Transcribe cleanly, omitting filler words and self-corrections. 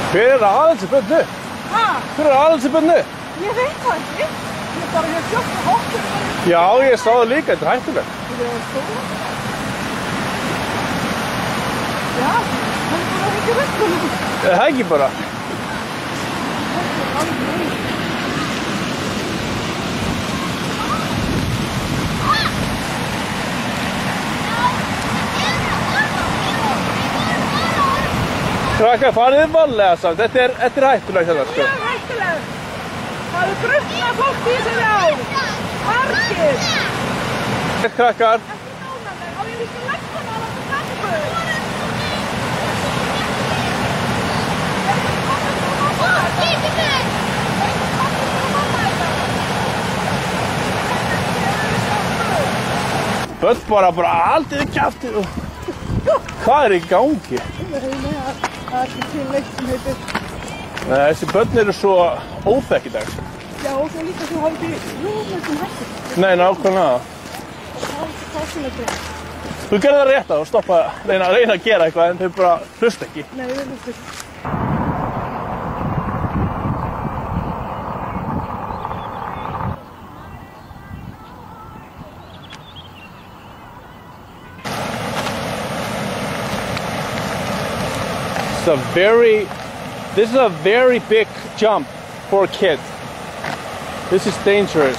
Hver aðeins bönnu? Ha? Hver aðeins bönnu? Ég veit það ekki. Ég bara hef sjótt og hóttur. Já, ég sá það líka, þetta er hættulegt. Það er stóra. Já, hann er bara ekki vekkunum. Það er ekki bara. Krakkar, farið varlega samt, þetta er hættulegt þetta, sko. Mjög hættulegt. Það er drukknað fólk í þessari á. Margir. Krakkar. Ekki nánaleg, á ég ekki legguna á þessu takku. Börn bara aldrei kjaftið. Hvað er í gangi? Það er ekki til leitt sem heitir. Nei, þessi börn eru svo óþekk í dag. Já, og svo líka svo hafði ekki rúmið sem hættir. Nei, nákvæmlega. Það er svona greið. Þú gerði það rétt að stoppa, reyna að gera eitthvað en þau bara hlusta ekki. Nei, við hlusta ekki. This is a very big jump for a kid. This is dangerous.